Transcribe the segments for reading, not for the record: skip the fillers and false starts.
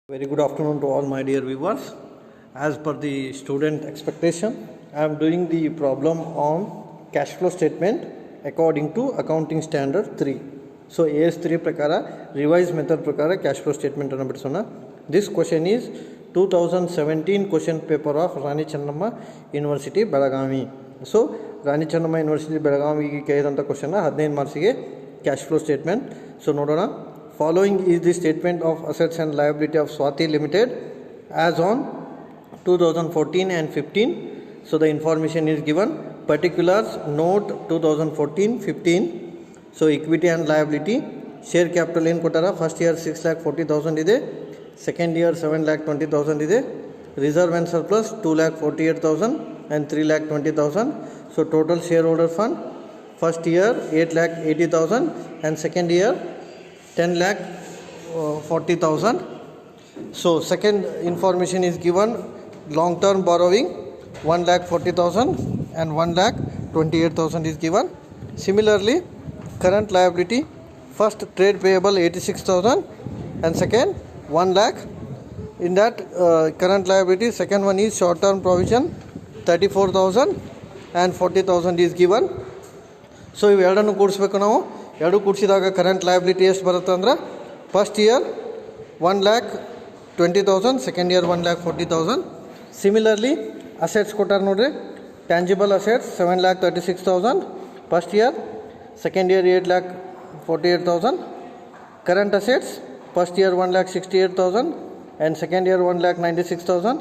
Very good afternoon to all my dear viewers. As per the student expectation, I am doing the problem on cash flow statement according to accounting standard 3. So AS3 prakara revised method prakara cash flow statement anna bidisona. This question is 2017 question paper of Rani Chennamma University Belagavi. So Rani Chennamma University Belagavi ಗೆ ಕೇಳಿದಂತ question 15 marks ಗೆ cash flow statement. So ನೋಡೋಣ. Following is the statement of assets and liability of Swati Limited as on 2014 and 15. So the information is given. Particulars note 2014-15. So equity and liability. Share capital in kotara. First year 6,40,000 ide. Second year 7,20,000 ide. Reserve and surplus 2,48,000 and 3,20,000. So total shareholder fund. First year 8,80,000 and second year 10,40,000. So second information is given. Long term borrowing 1,40,000 and 1,28,000 is given. Similarly, current liability, first trade payable 86,000 and second 1 lakh. In that current liability, second one is short term provision 34,000 and 40,000 is given. So ಇವೆರಡನ್ನು ಕೂಡಿಸಬೇಕು ನಾವು. ಎರಡು ಕೂಡಿಸಿದಾಗ current liability ಎಷ್ಟು ಬರುತ್ತೆ ಅಂದ್ರೆ first year 1,20,000, second year 1,40,000. Similarly assets ಕೊಟ್ಟಾರೆ ನೋಡ್ರಿ. Tangible assets 7,36,000 first year, second year 8,48,000. Current assets first year 1,68,000 and second year 1,96,000.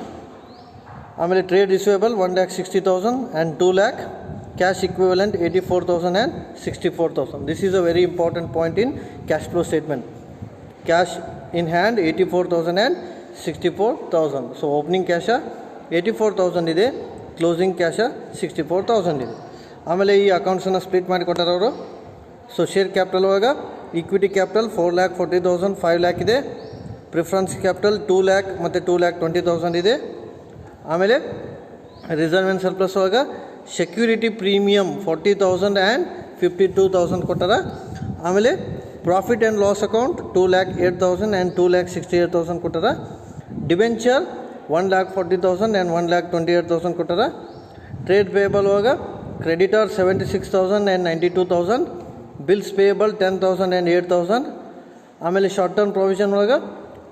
ಆಮೇಲೆ trade receivable 1,60,000 and 2 lakh. Cash equivalent 84,000 and 64,000. This is a very important point in cash flow statement. Cash in hand 84,000 and 64,000. So opening cash 84,000 ಇದೆ, closing cash 64,000 ಇದೆ. ಆಮೇಲೆ ಈ ಅಕೌಂಟ್ಸನ್ನು split ಮಾಡಿ ಕೊಟ್ಟಾರ ಅವರು. So share capital ಒಳಗೆ equity capital 4,40,000 5 lakh ಇದೆ. Preference capital 2 lakh ಮತ್ತು 2,20,000 ಇದೆ. ಆಮೇಲೆ ರಿಸರ್ವ್ ಆ್ಯಂಡ್ ಸರ್ಪ್ಲಸ್ ಒಳಗೆ ಸೆಕ್ಯೂರಿಟಿ ಪ್ರೀಮಿಯಮ್ 40,000 ಆ್ಯಂಡ್ 52,000 ಕೊಟ್ಟಾರ. ಆಮೇಲೆ profit and loss account 2,08,000 and 2,68,000 ಕೊಟ್ಟಾರ. ಡಿಬೆಂಚರ್ 1,40,000 ಆ್ಯಂಡ್ 1,28,000 ಕೊಟ್ಟಾರ. ಟ್ರೇಡ್ ಪೇಯಬಲ್ ಒಳಗೆ creditor 76,000 and 92,000. Bills payable 10,000 and 8,000. ಆಮೇಲೆ ಶಾರ್ಟ್ ಟರ್ಮ್ ಪ್ರೊವಿಷನ್ ಒಳಗೆ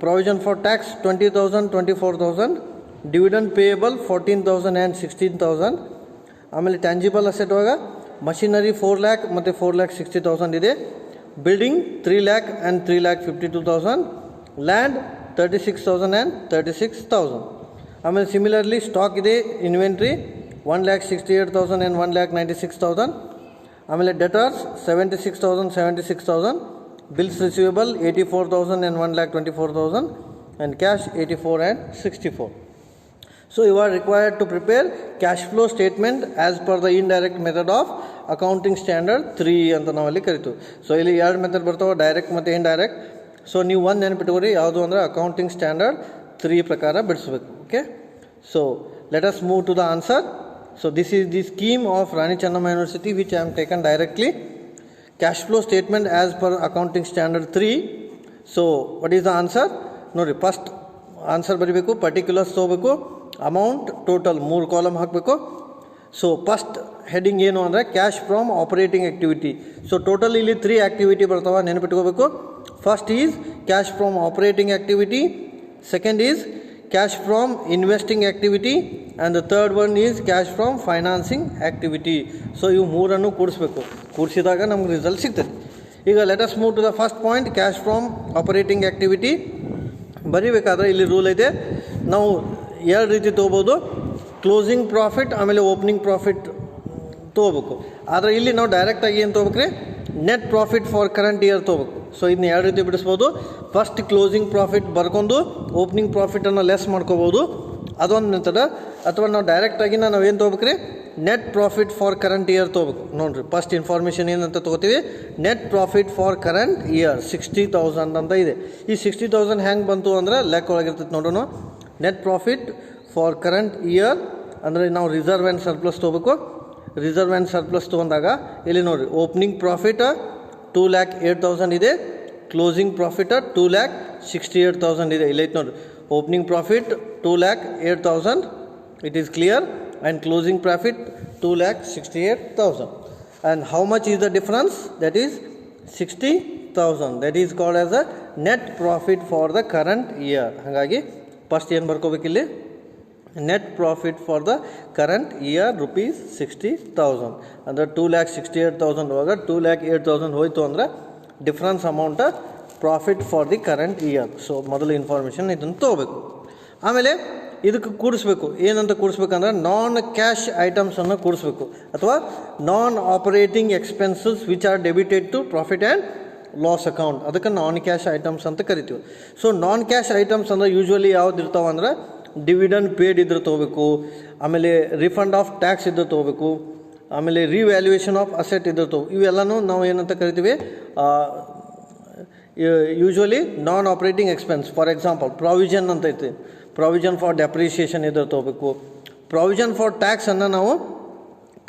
provision for tax 20,000 24,000. Dividend payable 14,000 and 16,000. ಆಮೇಲೆ ಟ್ಯಾಂಜಿಬಲ್ ಅಸೆಟ್ ಒಳಗೆ ಮಷಿನರಿ 4 lakh ಮತ್ತು 4,60,000 ಇದೆ. Building 3 lakh and 3,52,000. Land 36,000 and 36,000. ಆಮೇಲೆ ಸಿಮಿಲರ್ಲಿ ಸ್ಟಾಕ್ ಇದೆ. Inventory 1,68,000 and 1,96,000. ಆಮೇಲೆ debtors 76,000 76,000. Bills receivable 84,000 and 1,24,000 and cash 84 and 64. So you are required to prepare cash flow statement as per the indirect method of accounting standard 3 ಅಂತ ನಾವಲ್ಲಿ ಕರಿತೀವಿ. So ಇಲ್ಲಿ ಎರಡು method ಬರ್ತಾವೆ, direct ಮತ್ತು indirect. So ನೀವು ಒಂದು ನೆನಪಿಟ್ಕೊರಿ, ಯಾವುದು ಅಂದರೆ ಅಕೌಂಟಿಂಗ್ ಸ್ಟ್ಯಾಂಡರ್ಡ್ 3 ಪ್ರಕಾರ ಬಿಡಿಸ್ಬೇಕು. Okay, so let us move to the answer. So this is the scheme of Rani Chennamma university which I am taken directly. Cash flow statement as per accounting standard 3. So what is the answer ನೋಡಿರಿ. First answer ಬರೀಬೇಕು, particulars ತೊಗೋಬೇಕು, amount total 3 column ಹಾಕಬೇಕು. So first heading ಏನು ಅಂದರೆ cash from operating activity. So total ಇಲ್ಲಿ 3 activity ಬರ್ತಾವೆ, ನೆನಪಿಟ್ಕೋಬೇಕು. First is cash from operating activity, second is cash from investing activity and the third one is cash from financing activity. So ಇವು ಮೂರನ್ನು ಕೂಡಿಸ್ಬೇಕು, ಕೂಡಿಸಿದಾಗ ನಮ್ಗೆ ರಿಸಲ್ಟ್ ಸಿಗ್ತದೆ. ಈಗ let us move to the first point, cash from operating activity. ಬರೀಬೇಕಾದ್ರೆ ಇಲ್ಲಿ rule ಇದೆ, ನಾವು ಎರಡು ರೀತಿ ತೊಗೋಬೋದು, ಕ್ಲೋಸಿಂಗ್ ಪ್ರಾಫಿಟ್ ಆಮೇಲೆ ಓಪನಿಂಗ್ ಪ್ರಾಫಿಟ್ ತೊಗೋಬೇಕು. ಆದರೆ ಇಲ್ಲಿ ನಾವು ಡೈರೆಕ್ಟಾಗಿ ಏನು ತೊಗೋಬೇಕ್ರಿ, net profit for current year ತೊಗೋಬೇಕು. ಸೊ ಇದನ್ನ ಎರಡು ರೀತಿ ಬಿಡಿಸ್ಬೋದು. ಫಸ್ಟ್ ಕ್ಲೋಸಿಂಗ್ ಪ್ರಾಫಿಟ್ ಬರ್ಕೊಂಡು ಓಪನಿಂಗ್ ಪ್ರಾಫಿಟನ್ನು ಲೆಸ್ ಮಾಡ್ಕೋಬೋದು, ಅದೊಂದು ಮೆಥಡ. ಅಥವಾ ನಾವು ಡೈರೆಕ್ಟಾಗಿ ನಾವು ಏನು ತೊಗೋಬೇಕ್ರಿ, net profit for current year ತೊಗೋಬೇಕು. ನೋಡಿರಿ, ಫಸ್ಟ್ ಇನ್ಫಾರ್ಮೇಷನ್ ಏನಂತ ತೊಗೋತೀವಿ, net profit for current year 60,000 ಅಂತ ಇದೆ. ಈ 60,000 ಹೆಂಗೆ ಬಂತು ಅಂದರೆ ಲೆಕ್ಕ ಒಳಗಿರ್ತೈತೆ ನೋಡೋಣ. Net profit for current year ಅಂದರೆ ನಾವು ರಿಸರ್ವ್ ಆ್ಯಂಡ್ ಸರ್ಪ್ಲಸ್ ತೊಗೋಬೇಕು. ರಿಸರ್ವ್ ಆ್ಯಂಡ್ ಸರ್ಪ್ಲಸ್ ತೊಗೊಂಡಾಗ ಇಲ್ಲಿ ನೋಡಿರಿ, ಓಪನಿಂಗ್ ಪ್ರಾಫಿಟ್ 2,08,000 ಇದೆ, ಕ್ಲೋಸಿಂಗ್ ಪ್ರಾಫಿಟ್ 2,60,000 68,000 ಇದೆ ಇಲ್ಲಿ ಐತೆ ನೋಡ್ರಿ opening profit 2,08,000 it is clear and closing profit 2,68,000 and how much is the difference that is 60,000 that is called as a net profit for the current year ಹಾಗಾಗಿ first ಏನು ಬರ್ಕೋಬೇಕು ಇಲ್ಲಿ net profit for the current year rupees 60,000 ಅಂದ್ರೆ 2,68,000 ಒಳಗೆ 2,08,000 ಹೋಯ್ತು ಅಂದ್ರೆ difference amount profit for the current year so ಮೊದಲು information ಇದನ್ನು ತೊಗೋಬೇಕು ಆಮೇಲೆ ಇದಕ್ಕೆ ಕೂಡಿಸ್ಬೇಕು ಏನಂತ ಕೂಡಿಸ್ಬೇಕಂದ್ರೆ ನಾನ್ ಕ್ಯಾಶ್ ಐಟಮ್ಸನ್ನು ಕೂಡಿಸ್ಬೇಕು ಅಥವಾ non operating expenses which are debited to profit and loss account ಅದಕ್ಕೆ ನಾನ್ ಕ್ಯಾಶ್ ಐಟಮ್ಸ್ ಅಂತ ಕರಿತೀವಿ ಸೊ ನಾನ್ ಕ್ಯಾಶ್ ಐಟಮ್ಸ್ ಅಂದ್ರೆ ಯೂಶ್ವಲಿ ಯಾವ್ದು ಇರ್ತಾವೆ ಅಂದ್ರೆ ಡಿವಿಡೆಂಡ್ ಪೇಡ್ ಇದ್ರೆ ತೊಗೋಬೇಕು ಆಮೇಲೆ ರಿಫಂಡ್ ಆಫ್ ಟ್ಯಾಕ್ಸ್ ಇದ್ರೆ ತೊಗೋಬೇಕು ಆಮೇಲೆ ರಿವ್ಯಾಲ್ಯೂಯೇಷನ್ ಆಫ್ ಅಸೆಟ್ ಇದ್ರೆ ಇವೆಲ್ಲನೂ ನಾವು ಏನಂತ ಕರಿತೀವಿ usually non operating expense for example provision ಅಂತ ಐತಿ ಪ್ರಾವಿಷನ್ ಫಾರ್ ಡೆಪ್ರಿಷಿಯೇಷನ್ ಇದ್ರೆ ತೊಗೋಬೇಕು ಪ್ರಾವಿಷನ್ ಫಾರ್ ಟ್ಯಾಕ್ಸನ್ನು ನಾವು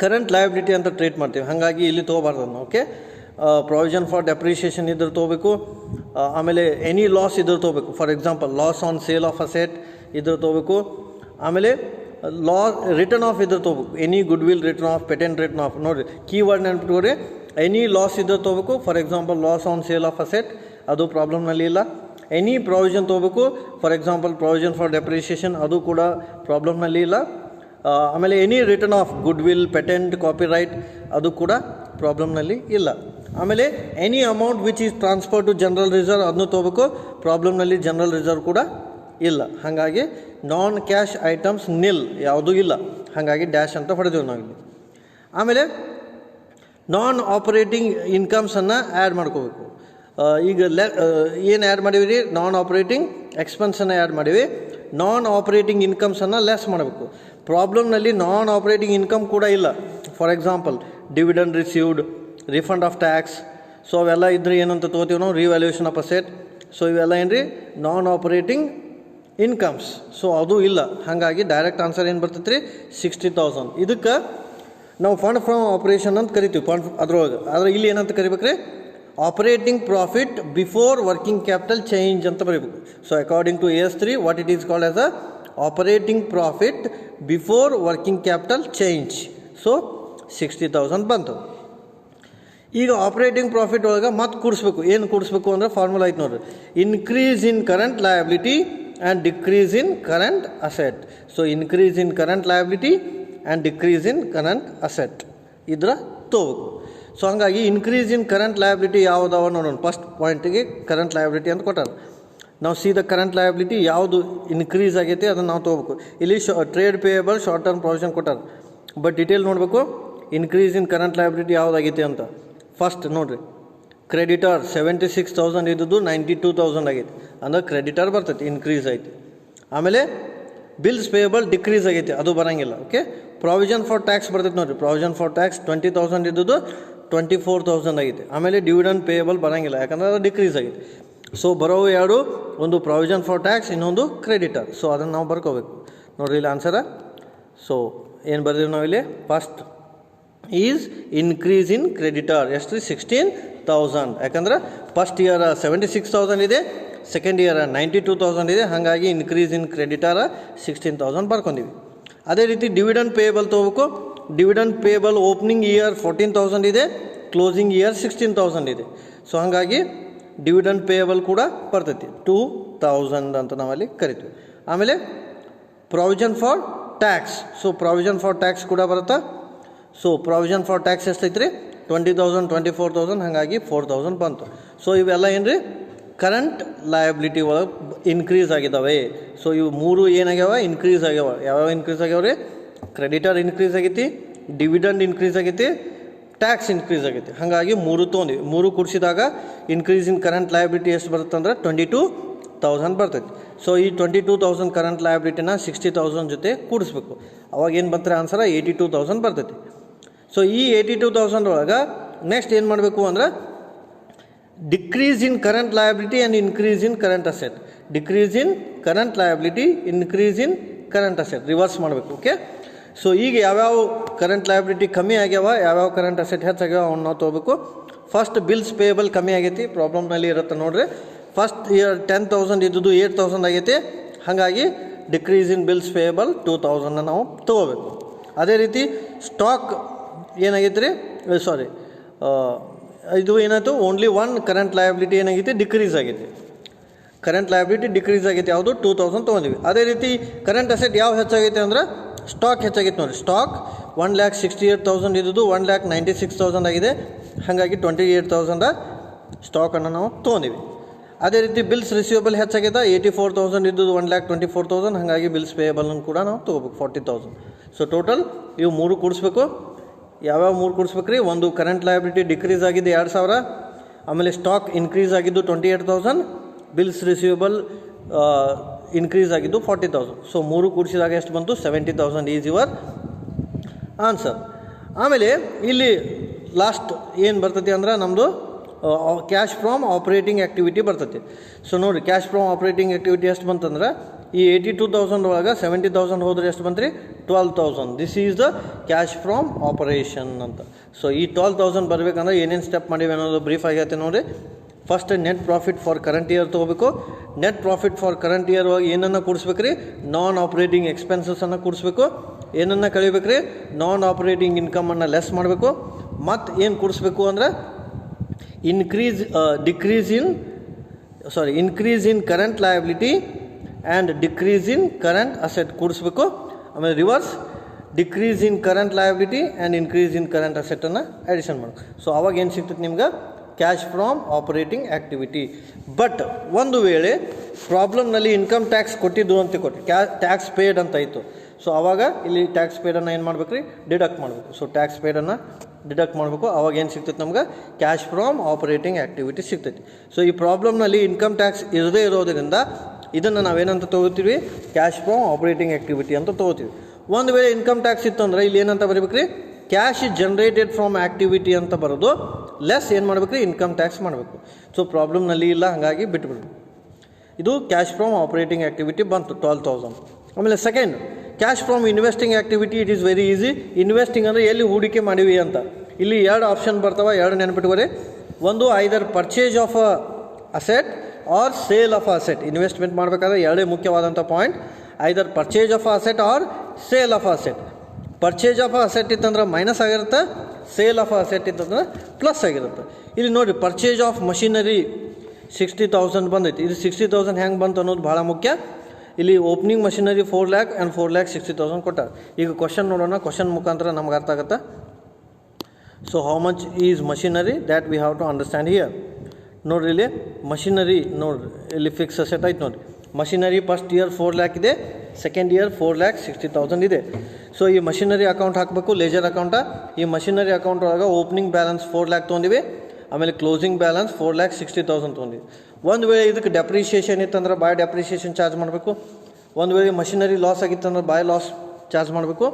ಕರೆಂಟ್ ಲಯಬಿಲಿಟಿ ಅಂತ ಟ್ರೀಟ್ ಮಾಡ್ತೀವಿ ಹಾಗಾಗಿ ಇಲ್ಲಿ ತೊಗೋಬಾರ್ದು ಓಕೆ ಪ್ರಾವಿಷನ್ ಫಾರ್ ಡೆಪ್ರಿಷಿಯೇಷನ್ ಇದ್ರೆ ತೊಗೋಬೇಕು ಆಮೇಲೆ ಎನಿ ಲಾಸ್ ಇದ್ರೆ ತೊಗೋಬೇಕು for example loss on sale of asset ಇದ್ರೆ ತೊಗೋಬೇಕು ಆಮೇಲೆ ರಿಟರ್ನ್ ಆಫ್ ಇದ್ರೆ ತೊಗೋಬೇಕು any good will return of patent return of ನೋಡಿರಿ ಕೀವರ್ಡ್ ನೆನ್ಪಿಟ್ಕೊಡ್ರಿ ಎನಿ ಲಾಸ್ ಇದ್ರೆ ತೊಗೋಬೇಕು for example loss on sale of asset ಅದು ಪ್ರಾಬ್ಲಮ್ನಲ್ಲಿ ಇಲ್ಲ ಎನಿ ಪ್ರಾವಿಷನ್ ತೊಗೋಬೇಕು for example provision for depreciation ಅದು ಕೂಡ ಪ್ರಾಬ್ಲಮ್ನಲ್ಲಿ ಇಲ್ಲ ಆಮೇಲೆ any return of goodwill patent copyright ಅದು ಕೂಡ ಪ್ರಾಬ್ಲಮ್ನಲ್ಲಿ ಇಲ್ಲ ಆಮೇಲೆ any amount which is transfer to general reserve ಅದನ್ನು ತೊಗೋಬೇಕು ಪ್ರಾಬ್ಲಮ್ನಲ್ಲಿ ಜನರಲ್ ರಿಸರ್ವ್ ಕೂಡ ಇಲ್ಲ ಹಾಗಾಗಿ ನಾನ್ ಕ್ಯಾಶ್ ಐಟಮ್ಸ್ ನಿಲ್ ಯಾವುದೂ ಇಲ್ಲ ಹಾಗಾಗಿ ಡ್ಯಾಶ್ ಅಂತ ಹೊಡೆದೇವೆ ನಾವಿಲ್ಲಿ ಆಮೇಲೆ ನಾನ್ ಆಪರೇಟಿಂಗ್ ಇನ್ಕಮ್ಸನ್ನು ಆ್ಯಡ್ ಮಾಡ್ಕೋಬೇಕು ಈಗ ಏನು ಆ್ಯಡ್ ಮಾಡೀವಿ ರೀ ನಾನ್ ಆಪರೇಟಿಂಗ್ ಎಕ್ಸ್ಪೆನ್ಸನ್ನು ಆ್ಯಡ್ ಮಾಡೀವಿ ನಾನ್ ಆಪರೇಟಿಂಗ್ ಇನ್ಕಮ್ಸನ್ನು ಲೆಸ್ ಮಾಡಬೇಕು ಪ್ರಾಬ್ಲಮ್ನಲ್ಲಿ ನಾನ್ ಆಪರೇಟಿಂಗ್ ಇನ್ಕಮ್ ಕೂಡ ಇಲ್ಲ for example dividend received refund of tax so ಅವೆಲ್ಲ ಇದ್ರೆ ಏನಂತ ತೊಗೋತೀವಿ ನಾವು ರಿವ್ಯಾಲ್ಯೂಯೇಷನ್ ಆಫ್ ಅಸೆಟ್ ಸೊ ಇವೆಲ್ಲ ಏನು ರೀ ನಾನ್ ಆಪರೇಟಿಂಗ್ ಇನ್ಕಮ್ಸ್ ಸೊ ಅದು ಇಲ್ಲ ಹಾಗಾಗಿ ಡೈರೆಕ್ಟ್ ಆನ್ಸರ್ ಏನು ಬರ್ತೈತೆ ರೀ 60,000 ಇದಕ್ಕೆ ನಾವು ಫಂಡ್ ಫ್ರಮ್ ಆಪರೇಷನ್ ಅಂತ ಕರಿತೀವಿ ಫಂಡ್ ಅದ್ರೊಳಗೆ ಆದರೆ ಇಲ್ಲಿ ಏನಂತ ಕರಿಬೇಕು ರೀ operating profit before working capital change ಅಂತ ಬರೀಬೇಕು so according to AS3 what it is called as a operating profit before working capital change so 60,000 ಬಂತು ಈಗ ಆಪರೇಟಿಂಗ್ ಪ್ರಾಫಿಟ್ ಒಳಗೆ ಮತ್ತೆ ಕೂಡಿಸ್ಬೇಕು ಏನು ಕೂಡಿಸ್ಬೇಕು ಅಂದರೆ ಫಾರ್ಮುಲಾ ಐತೆ ನೋಡ್ರಿ increase in current liability and decrease in current asset so increase in current liability and decrease in current asset ಇದ್ರ ತೊಗೋಬೇಕು ಸೊ ಹಂಗಾಗಿ ಇನ್ಕ್ರೀಸ್ ಇನ್ ಕರೆಂಟ್ ಲಯಬಿಲಿಟಿ ಯಾವುದಾವ ನೋಡೋಣ ಫಸ್ಟ್ ಪಾಯಿಂಟಿಗೆ ಕರೆಂಟ್ ಲಯಬಿಲಿಟಿ ಅಂತ ಕೊಟ್ಟಾರ ನಾವು ಸೀದ ಕರೆಂಟ್ ಲಯಬಿಲಿಟಿ ಯಾವುದು ಇನ್ಕ್ರೀಸ್ ಆಗೈತೆ ಅದನ್ನು ನಾವು ತೊಗೋಬೇಕು ಇಲ್ಲಿ trade payable short term provision ಕೊಟ್ಟಾರ ಬಟ್ ಡಿಟೇಲ್ ನೋಡಬೇಕು ಇನ್ಕ್ರೀಸ್ ಇನ್ ಕರೆಂಟ್ ಲಯಬಿಲಿಟಿ ಯಾವುದಾಗೈತೆ ಅಂತ ಫಸ್ಟ್ ನೋಡಿರಿ ಕ್ರೆಡಿಟರ್ 76,000 ಇದ್ದದ್ದು 92,000 ಆಗೈತೆ ಅಂದ್ರೆ ಕ್ರೆಡಿಟರ್ ಬರ್ತೈತಿ ಇನ್ಕ್ರೀಸ್ ಐತಿ ಆಮೇಲೆ ಬಿಲ್ಸ್ ಪೇಯಬಲ್ ಡಿಕ್ರೀಸ್ ಆಗೈತಿ ಅದು ಬರೋಂಗಿಲ್ಲ ಓಕೆ ಪ್ರಾವಿಷನ್ ಫಾರ್ ಟ್ಯಾಕ್ಸ್ ಬರ್ತೈತೆ ನೋಡಿರಿ ಪ್ರಾವಿಷನ್ ಫಾರ್ ಟ್ಯಾಕ್ಸ್ 20,000 ಇದ್ದದ್ದು 24,000 ಆಗೈತೆ ಆಮೇಲೆ ಡಿವಿಡೆಂಡ್ ಪೇಯಬಲ್ ಬರೋಂಗಿಲ್ಲ ಯಾಕಂದ್ರೆ ಅದು ಡಿಕ್ರೀಸ್ ಆಗೈತೆ ಸೊ ಬರೋವು ಎರಡು ಒಂದು ಪ್ರಾವಿಷನ್ ಫಾರ್ ಟ್ಯಾಕ್ಸ್ ಇನ್ನೊಂದು ಕ್ರೆಡಿಟರ್ ಸೊ ಅದನ್ನು ನಾವು ಬರ್ಕೋಬೇಕು ನೋಡಿರಿ ಇಲ್ಲಿ ಆನ್ಸರ ಸೊ ಏನು ಬರ್ತೀವಿ ನಾವಿಲ್ಲಿ first is increase in creditor ಎಷ್ಟು ರೀ 16,000 ಯಾಕಂದ್ರೆ ಫಸ್ಟ್ ಇಯರ್ 76,000 ಇದೆ ಸೆಕೆಂಡ್ ಇಯರ್ 92,000 ಇದೆ ಹಾಗಾಗಿ ಇನ್ಕ್ರೀಸ್ ಇನ್ ಕ್ರೆಡಿಟರ್ 16,000 ಬರ್ಕೊಂಡಿವಿ ಅದೇ ರೀತಿ ಡಿವಿಡೆಂಡ್ ಪೇಯಬಲ್ ತೊಗೋಬೇಕು ಡಿವಿಡೆಂಡ್ ಪೇಯಬಲ್ ಓಪನಿಂಗ್ ಇಯರ್ 14,000 ಇದೆ ಕ್ಲೋಸಿಂಗ್ ಇಯರ್ 16,000 ಇದೆ ಸೊ ಹಾಗಾಗಿ ಡಿವಿಡೆಂಡ್ ಪೇಯಬಲ್ ಕೂಡ ಬರ್ತೈತಿ 2,000 ಅಂತ ನಾವಲ್ಲಿ ಕರಿತೀವಿ ಆಮೇಲೆ provision for tax so provision for tax ಕೂಡ ಬರುತ್ತಾ ಸೊ ಪ್ರಾವಿಷನ್ ಫಾರ್ ಟ್ಯಾಕ್ಸ್ ಎಷ್ಟೈತೆ ರೀ 20,000 24,000 ಹಾಗಾಗಿ 4,000 ಬಂತು ಸೊ ಇವೆಲ್ಲ ಏನು ರೀ ಕರೆಂಟ್ ಲಯಬಿಲಿಟಿ ಒಳಗೆ ಇನ್ಕ್ರೀಸ್ ಆಗಿದ್ದಾವೆ ಸೊ ಇವು ಮೂರು ಏನಾಗ್ಯಾವ ಇನ್ಕ್ರೀಸ್ ಆಗ್ಯಾವ ಯಾವ್ಯಾವ ಇನ್ಕ್ರೀಸ್ ಆಗ್ಯಾವ ರೀ ಕ್ರೆಡಿಟರ್ ಇನ್ಕ್ರೀಸ್ ಆಗೈತಿ ಡಿವಿಡೆಂಡ್ ಇನ್ಕ್ರೀಸ್ ಆಗೈತಿ ಟ್ಯಾಕ್ಸ್ ಇನ್ಕ್ರೀಸ್ ಆಗೈತಿ ಹಾಗಾಗಿ ಮೂರು ತೊಗೊಂಡಿವಿ ಮೂರು ಕೂಡಿಸಿದಾಗ ಇನ್ಕ್ರೀಸ್ ಇನ್ ಕರೆಂಟ್ ಲಯಬಿಲಿಟಿ ಎಷ್ಟು ಬರುತ್ತೆ ಅಂದ್ರೆ 22,000 ಬರ್ತೈತಿ ಸೊ ಈ 22,000 ಕರೆಂಟ್ ಲಯಬಿಲಿಟಿನ 60,000 ಜೊತೆ ಕೂಡಿಸ್ಬೇಕು ಅವಾಗ ಏನು ಬಂತಾರೆ ಆನ್ಸರ್ 82,000 ಬರ್ತೈತಿ ಸೊ ಈ 82,000 ಒಳಗೆ ನೆಕ್ಸ್ಟ್ ಏನು ಮಾಡಬೇಕು ಅಂದ್ರೆ decrease in current liability and increase in current asset decrease in current liability increase in current asset reverse ಮಾಡಬೇಕು ಓಕೆ ಸೊ ಈಗ ಯಾವ್ಯಾವ ಕರೆಂಟ್ ಲಯಬಿಲಿಟಿ ಕಮ್ಮಿ ಆಗ್ಯಾವ ಯಾವ್ಯಾವ ಕರೆಂಟ್ ಅಸೆಟ್ ಹೆಚ್ಚಾಗ್ಯಾವ ಅವ್ನು ನಾವು ತೊಗೋಬೇಕು ಫಸ್ಟ್ ಬಿಲ್ಸ್ ಪೇಯಬಲ್ ಕಮ್ಮಿ ಆಗೈತಿ ಪ್ರಾಬ್ಲಮ್ನಲ್ಲಿ ಇರುತ್ತೆ ನೋಡ್ರಿ ಫಸ್ಟ್ ಇಯರ್ 10,000 ಇದ್ದುದು 8,000 ಆಗೈತೆ, ಹಾಗಾಗಿ ಡಿಕ್ರೀಸ್ ಇನ್ ಬಿಲ್ಸ್ ಪೇಯಬಲ್ 2,000 ನಾವು ತೊಗೋಬೇಕು. ಅದೇ ರೀತಿ ಸ್ಟಾಕ್ ಏನಾಗೈತೆ ರೀ, ಸಾರಿ ಇದು ಏನಾಯಿತು, ಓನ್ಲಿ ಒನ್ ಕರೆಂಟ್ ಲಯಬಿಲಿಟಿ ಏನಾಗೈತಿ, ಡಿಕ್ರೀಸ್ ಆಗೈತಿ. ಕರೆಂಟ್ ಲಯಬಿಲಿಟಿ ಡಿಕ್ರೀಸ್ ಆಗೈತೆ, ಯಾವುದು 2,000 ತೊಗೊಂಡಿವಿ. ಅದೇ ರೀತಿ ಕರೆಂಟ್ ಅಸೆಟ್ ಯಾವ ಹೆಚ್ಚಾಗೈತೆ ಅಂದ್ರೆ ಸ್ಟಾಕ್ ಹೆಚ್ಚಾಗೈತೆ ನೋಡಿ. ಸ್ಟಾಕ್ 1,68,000 ಇದ್ದು 1,96,000 ಆಗಿದೆ, ಹಾಗಾಗಿ 28,000 ಸ್ಟಾಕನ್ನು ನಾವು ತೊಗೊಂಡಿವಿ. ಅದೇ ರೀತಿ ಬಿಲ್ಸ್ ರಿಸೀವಬಲ್ ಹೆಚ್ಚಾಗಿದೆ, 84,000 ಇದ್ದು 1,24,000, ಹಾಗಾಗಿ ಬಿಲ್ಸ್ ಪೇಯಬಲ್ನ ಕೂಡ ನಾವು ತೊಗೋಬೇಕು 40,000. ಸೊ ಟೋಟಲ್ ಇವು ಮೂರು ಕೂಡಿಸ್ಬೇಕು. ಯಾವ್ಯಾವ ಮೂರು ಕೂಡಿಸ್ಬೇಕು ರೀ, ಒಂದು ಕರೆಂಟ್ ಲಯಬಿಲಿಟಿ ಡಿಕ್ರೀಸ್ ಆಗಿದೆ 2,000, ಆಮೇಲೆ ಸ್ಟಾಕ್ ಇನ್ಕ್ರೀಸ್ ಆಗಿದ್ದು 28,000, ಬಿಲ್ಸ್ ರಿಸೀವಬಲ್ ಇನ್ಕ್ರೀಸ್ ಆಗಿದ್ದು 40,000. ಸೊ ಮೂರು ಕೂಡಿಸಿದಾಗ ಎಷ್ಟು ಬಂತು, 70,000 ಈಸ್ ಯುವರ್ ಆನ್ಸರ್. ಆಮೇಲೆ ಇಲ್ಲಿ ಲಾಸ್ಟ್ ಏನು ಬರ್ತೈತಿ ಅಂದ್ರೆ ನಮ್ಮದು ಕ್ಯಾಶ್ ಫ್ರಾಮ್ ಆಪ್ರೇಟಿಂಗ್ ಆ್ಯಕ್ಟಿವಿಟಿ ಬರ್ತೈತಿ. ಸೊ ನೋಡಿ ಕ್ಯಾಶ್ ಫ್ರಾಮ್ ಆಪ್ರೇಟಿಂಗ್ ಆ್ಯಕ್ಟಿವಿಟಿ ಎಷ್ಟು ಬಂತಂದ್ರೆ ಈ 82,000 ಒಳಗೆ 70,000 ಹೋದ್ರೆ ಎಷ್ಟು ಬಂತು ರೀ, 12,000. This is the cash from operation ಅಂತ. ಸೊ ಈ 12,000 ಬರಬೇಕಂದ್ರೆ ಏನೇನು ಸ್ಟೆಪ್ ಮಾಡಿವೆ ಅನ್ನೋದು ಬ್ರೀಫ್ ಆಗೈತೆ ನೋಡಿ. First net profit for current year ತೊಗೋಬೇಕು. Net profit for current year ಒಳಗೆ ಏನನ್ನು ಕೂಡಿಸ್ಬೇಕು ರೀ, ನಾನ್ ಆಪ್ರೇಟಿಂಗ್ ಎಕ್ಸ್ಪೆನ್ಸಸ್ಸನ್ನು ಕೂಡಿಸ್ಬೇಕು. ಏನನ್ನು ಕಳಿಬೇಕು ರೀ, ನಾನ್ ಆಪ್ರೇಟಿಂಗ್ ಇನ್ಕಮನ್ನು ಲೆಸ್ ಮಾಡಬೇಕು. ಮತ್ತು ಏನು ಕೂಡಿಸ್ಬೇಕು ಅಂದ್ರೆ increase in current liability and decrease in current asset ಕೂಡಿಸ್ಬೇಕು. ಆಮೇಲೆ reverse decrease in current liability and increase in current ಅಸೆಟನ್ನು ಅಡಿಷನ್ ಮಾಡಬೇಕು. ಸೊ ಅವಾಗ ಏನು ಸಿಗ್ತೈತೆ ನಿಮ್ಗೆ, cash from operating activity. But ಒಂದು ವೇಳೆ ಪ್ರಾಬ್ಲಮ್ನಲ್ಲಿ ಇನ್ಕಮ್ ಟ್ಯಾಕ್ಸ್ ಕೊಟ್ಟಿದ್ದು ಅಂತ ಕೊಟ್ಟು ಟ್ಯಾಕ್ಸ್ ಪೇಡ್ ಅಂತ ಇತ್ತು. ಸೊ ಆವಾಗ ಇಲ್ಲಿ ಟ್ಯಾಕ್ಸ್ ಪೇಡನ್ನು ಏನು ಮಾಡ್ಬೇಕು ರೀ, ಡಿಡಕ್ಟ್ ಮಾಡಬೇಕು. ಸೊ ಟ್ಯಾಕ್ಸ್ ಪೇಡನ್ನು ಡಿಡಕ್ಟ್ ಮಾಡಬೇಕು. ಆವಾಗ ಏನು ಸಿಗ್ತೈತೆ ನಮ್ಗೆ, ಕ್ಯಾಶ್ ಫ್ರಾಮ್ ಆಪರೇಟಿಂಗ್ ಆ್ಯಕ್ಟಿವಿಟಿ ಸಿಗ್ತೈತಿ. ಸೊ ಈ ಪ್ರಾಬ್ಲಮ್ನಲ್ಲಿ ಇನ್ಕಮ್ ಟ್ಯಾಕ್ಸ್ ಇರದೇ ಇರೋದರಿಂದ ಇದನ್ನು ನಾವೇನಂತ ತೊಗೋತೀವಿ, ಕ್ಯಾಶ್ ಫ್ರಾಮ್ ಆಪರೇಟಿಂಗ್ ಆ್ಯಕ್ಟಿವಿಟಿ ಅಂತ ತೊಗೋತೀವಿ. ಒಂದು ವೇಳೆ ಇನ್ಕಮ್ ಟ್ಯಾಕ್ಸ್ ಇತ್ತು ಅಂದರೆ ಇಲ್ಲಿ ಏನಂತ ಬರೀಬೇಕು ರೀ, ಕ್ಯಾಶ್ ಜನರೇಟೆಡ್ ಫ್ರಾಮ್ ಆ್ಯಕ್ಟಿವಿಟಿ ಅಂತ ಬರೋದು, ಲೆಸ್ ಏನು ಮಾಡ್ಬೇಕು ರೀ, ಇನ್ಕಮ್ ಟ್ಯಾಕ್ಸ್ ಮಾಡಬೇಕು. ಸೊ ಪ್ರಾಬ್ಲಮ್ನಲ್ಲಿ ಇಲ್ಲ, ಹಾಗಾಗಿ ಬಿಟ್ಬಿಡ್ಬೇಕು. ಇದು ಕ್ಯಾಶ್ ಫ್ರಾಮ್ ಆಪರೇಟಿಂಗ್ ಆ್ಯಕ್ಟಿವಿಟಿ ಬಂತು 12,000. ಆಮೇಲೆ second case from investing activity. It is very easy. Investing ಅಂದರೆ ಎಲ್ಲಿ ಹೂಡಿಕೆ ಮಾಡಿವಿ ಅಂತ. ಇಲ್ಲಿ ಎರಡು ಆಪ್ಷನ್ ಬರ್ತಾವೆ, ಎರಡು ನೆನಪಿಟ್ಕೋರಿ. ಒಂದು either purchase of a asset or sale of asset. Investment ಮಾಡಬೇಕಾದ್ರೆ ಎರಡೇ ಮುಖ್ಯವಾದಂಥ point, either purchase of asset or sale of asset. Purchase of asset ಇತ್ತಂದ್ರೆ ಮೈನಸ್ ಆಗಿರುತ್ತೆ, ಸೇಲ್ ಆಫ್ ಅಸೆಟ್ ಇತ್ತಂದ್ರೆ ಪ್ಲಸ್ ಆಗಿರುತ್ತೆ. ಇಲ್ಲಿ ನೋಡಿರಿ, ಪರ್ಚೇಸ್ ಆಫ್ ಮಷಿನರಿ 60,000 ಬಂದೈತಿ. ಇದು 60,000 ಹೆಂಗೆ ಬಂತು ಅನ್ನೋದು ಭಾಳ ಮುಖ್ಯ. ಇಲ್ಲಿ ಓಪನಿಂಗ್ ಮಷಿನರಿ 4 lakh ಆ್ಯಂಡ್ 4,60,000 ಕೊಟ್ಟಾರೆ. ಈಗ ಕ್ವಶನ್ ನೋಡೋಣ, ಕ್ವಶನ್ ಮುಖಾಂತರ ನಮ್ಗೆ ಅರ್ಥ ಆಗುತ್ತೆ. So how much is machinery that we have to understand here. ನೋಡ್ರಿ ಇಲ್ಲಿ ಮಷಿನರಿ ನೋಡ್ರಿ, ಇಲ್ಲಿ ಫಿಕ್ಸ್ ಅಸೆಟ್ ಆಯ್ತು ನೋಡಿರಿ. ಮಷಿನರಿ ಫಸ್ಟ್ ಇಯರ್ 4 lakh ಇದೆ, ಸೆಕೆಂಡ್ ಇಯರ್ 4,60,000 ಇದೆ. ಸೊ ಈ ಮಷಿನರಿ ಅಕೌಂಟ್ ಹಾಕಬೇಕು, ಲೇಜರ್ ಅಕೌಂಟ. ಈ ಮಷಿನರಿ ಅಕೌಂಟ್ ಒಳಗೆ ಓಪನಿಂಗ್ ಬ್ಯಾಲೆನ್ಸ್ 4 lakh ತೊಗೊಂಡಿವಿ, ಆಮೇಲೆ ಕ್ಲೋಸಿಂಗ್ ಬ್ಯಾಲೆನ್ಸ್ 4,60,000 ತೊಗೊಂಡಿವಿ. ಒಂದು ವೇಳೆ ಇದಕ್ಕೆ ಡೆಪ್ರಿಷಿಯೇಷನ್ ಇತ್ತಂದ್ರೆ ಬಾಯ್ ಡೆಪ್ರಿಷಿಯೇಷನ್ ಚಾರ್ಜ್ ಮಾಡಬೇಕು. ಒಂದು ವೇಳೆ ಮಷಿನರಿ ಲಾಸ್ ಆಗಿತ್ತಂದ್ರೆ ಬಾಯ್ ಲಾಸ್ ಚಾರ್ಜ್ ಮಾಡಬೇಕು.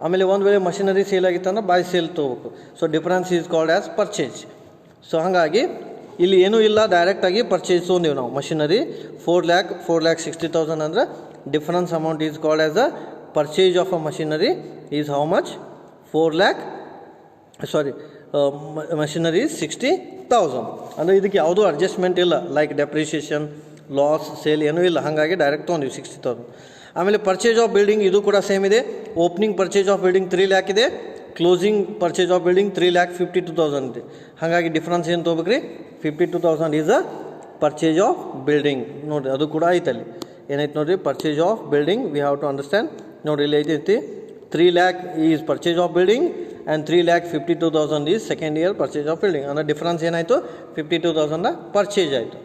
ಆಮೇಲೆ ಒಂದು ವೇಳೆ ಮಷಿನರಿ ಸೇಲ್ ಆಗಿತ್ತಂದ್ರೆ ಬಾಯ್ ಸೇಲ್ ತೊಗೋಬೇಕು. So difference is called as purchase. So ಹಾಗಾಗಿ ಇಲ್ಲಿ ಏನೂ ಇಲ್ಲ, ಡೈರೆಕ್ಟಾಗಿ ಪರ್ಚೇಸ್ ತೊಗೊಂಡಿವಿ ನಾವು. ಮಷಿನರಿ 4 lakh 4,60,000 ಅಂದರೆ difference amount is called as a purchase of a machinery is how much, 4 lakh machinery 60,000. ಅಂದರೆ ಇದಕ್ಕೆ ಯಾವುದೂ ಅಡ್ಜಸ್ಟ್ಮೆಂಟ್ ಇಲ್ಲ, ಲೈಕ್ ಡೆಪ್ರಿಷಿಯೇಷನ್, ಲಾಸ್, ಸೇಲ್ ಏನೂ ಇಲ್ಲ, ಹಾಗಾಗಿ ಡೈರೆಕ್ಟ್ ತೊಗೊಂಡಿವಿ 60,000. ಆಮೇಲೆ ಪರ್ಚೇಸ್ ಆಫ್ ಬಿಲ್ಡಿಂಗ್ ಇದು ಕೂಡ ಸೇಮ್ ಇದೆ. Opening purchase of building 3 lakh ಇದೆ, ಕ್ಲೋಸಿಂಗ್ ಪರ್ಚೇಸ್ ಆಫ್ ಬಿಲ್ಡಿಂಗ್ 3,52,000 ಇದೆ. ಹಾಗಾಗಿ ಡಿಫ್ರೆನ್ಸ್ ಏನು ತೊಗೋಬೇಕು ರೀ, 52,000 is a purchase of building. ನೋಡಿರಿ ಅದು ಕೂಡ ಐತಲ್ಲಿ ಏನೈತೆ ನೋಡಿರಿ, purchase of building we have to understand. ನೋಡಿರಿ ಇಲ್ಲಿ ಐತಿ 3 lakh is purchase of building and 3,52,000 is second year purchase of building. ಅಂದರೆ ಡಿಫ್ರೆನ್ಸ್ ಏನಾಯಿತು, 52,000 ಪರ್ಚೇಸ್ ಆಯಿತು.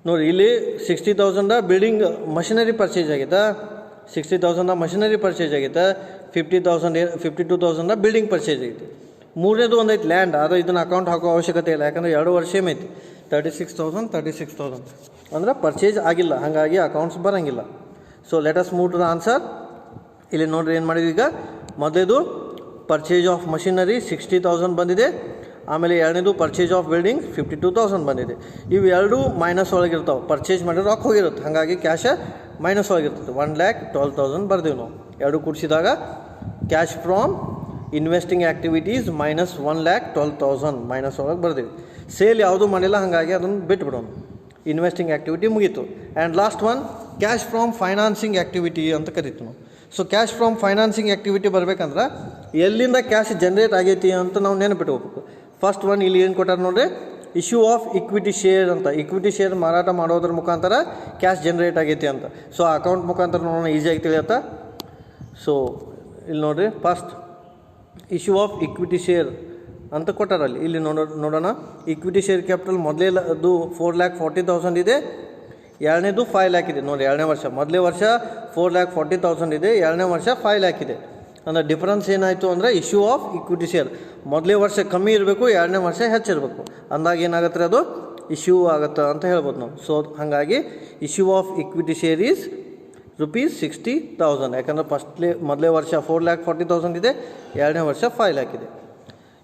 ನೋಡಿ ಇಲ್ಲಿ 60,000 ಬಿಲ್ಡಿಂಗ್ ಮಷಿನರಿ ಪರ್ಚೇಸ್ ಆಗೈತೆ, 60,000 ಮಷಿನರಿ ಪರ್ಚೇಸ್ ಆಗೈತೆ, 52,000 ಬಿಲ್ಡಿಂಗ್ ಪರ್ಚೇಸ್ ಆಗೈತೆ. ಮೂರನೇದು ಒಂದು ಐತೆ ಲ್ಯಾಂಡ್, ಅದು ಇದನ್ನು ಅಕೌಂಟ್ ಹಾಕೋ ಅವಶ್ಯಕತೆ ಇಲ್ಲ, ಯಾಕಂದರೆ 2 ವರ್ಷ ಸೇಮ್ ಐತಿ. 36,000 ಅಂದರೆ ಪರ್ಚೇಸ್ ಆಗಿಲ್ಲ, ಹಾಗಾಗಿ ಅಕೌಂಟ್ಸ್ ಬರೋಂಗಿಲ್ಲ. So let us move to the answer. ಇಲ್ಲಿ ನೋಡ್ರಿ ಏನು ಮಾಡಿದ್ವಿ ಈಗ, ಮೊದಲೇದು ಪರ್ಚೇಸ್ ಆಫ್ ಮಷಿನರಿ 60,000 ಬಂದಿದೆ, ಆಮೇಲೆ ಎರಡನೇದು ಪರ್ಚೇಸ್ ಆಫ್ ಬಿಲ್ಡಿಂಗ್ 52,000 ಬಂದಿದೆ. ಇವು ಎರಡೂ ಮೈನಸ್ ಒಳಗಿರ್ತಾವೆ, ಪರ್ಚೇಸ್ ಮಾಡಿದ್ರೆ ರೊಕ್ಕ ಹೋಗಿರುತ್ತೆ, ಹಾಗಾಗಿ ಕ್ಯಾಶ ಮೈನಸ್ ಒಳಗಿರ್ತದೆ. 1,12,000 ಬರ್ದೇವು ನಾವು. ಎರಡು ಕೂಡಿಸಿದಾಗ cash from investing activities -1,12,000 minus ಒಳಗೆ ಬರ್ದೇವಿ. ಸೇಲ್ ಯಾವುದೂ ಮಾಡಿಲ್ಲ, ಹಾಗಾಗಿ ಅದನ್ನು ಬಿಟ್ಬಿಡೋಣ. ಇನ್ವೆಸ್ಟಿಂಗ್ ಆ್ಯಕ್ಟಿವಿಟಿ ಮುಗೀತು. And last one cash from financing activity ಅಂತ ಕರಿತೀವಿ ನಾವು. So cash from financing activity ಬರಬೇಕಂದ್ರೆ ಎಲ್ಲಿಂದ ಕ್ಯಾಶ್ ಜನ್ರೇಟ್ ಆಗೈತಿ ಅಂತ ನಾವು ನೆನಪಿಟ್ಕೋಬೇಕು. ಫಸ್ಟ್ ಒನ್ ಇಲ್ಲಿ ಏನು ಕೊಟ್ಟಾರೆ ನೋಡ್ರಿ, ಇಶ್ಯೂ ಆಫ್ ಇಕ್ವಿಟಿ ಶೇರ್ ಅಂತ. ಇಕ್ವಿಟಿ ಶೇರ್ ಮಾರಾಟ ಮಾಡೋದ್ರ ಮುಖಾಂತರ ಕ್ಯಾಶ್ ಜನ್ರೇಟ್ ಆಗೈತಿ ಅಂತ. ಸೊ ಅಕೌಂಟ್ ಮುಖಾಂತರ ನೋಡೋಣ, ಈಸಿಯಾಗಿ ತಿಳಿಯತ್ತ. ಸೊ ಇಲ್ಲಿ ನೋಡಿರಿ, first issue of equity share ಅಂತ ಕೊಟ್ಟಾರಲ್ಲಿ. ಇಲ್ಲಿ ನೋಡೋಣ, ಇಕ್ವಿಟಿ ಶೇರ್ ಕ್ಯಾಪಿಟಲ್ ಮೊದಲೇದು 4,40,000 ಇದೆ, ಎರಡನೇದು 5 lakh ಇದೆ. ನೋಡಿ, ಎರಡನೇ ವರ್ಷ, ಮೊದಲೇ ವರ್ಷ 4,40,000 ಇದೆ, ಎರಡನೇ ವರ್ಷ 5 lakh ಇದೆ. ಅಂದರೆ ಡಿಫ್ರೆನ್ಸ್ ಏನಾಯಿತು ಅಂದರೆ ಇಶ್ಯೂ ಆಫ್ ಇಕ್ವಿಟಿ ಶೇರ್ ಮೊದಲೇ ವರ್ಷ ಕಮ್ಮಿ ಇರಬೇಕು, ಎರಡನೇ ವರ್ಷ ಹೆಚ್ಚಿರಬೇಕು. ಅಂದಾಗ ಏನಾಗುತ್ತೆ, ಅದು ಇಶ್ಯೂ ಆಗುತ್ತೆ ಅಂತ ಹೇಳ್ಬೋದು ನಾವು. ಸೊ ಹಾಗಾಗಿ issue of equity share is ₹60,000. ಯಾಕಂದರೆ ಮೊದಲೇ ವರ್ಷ 4,40,000 ಇದೆ, ಎರಡನೇ ವರ್ಷ 5 lakh ಇದೆ.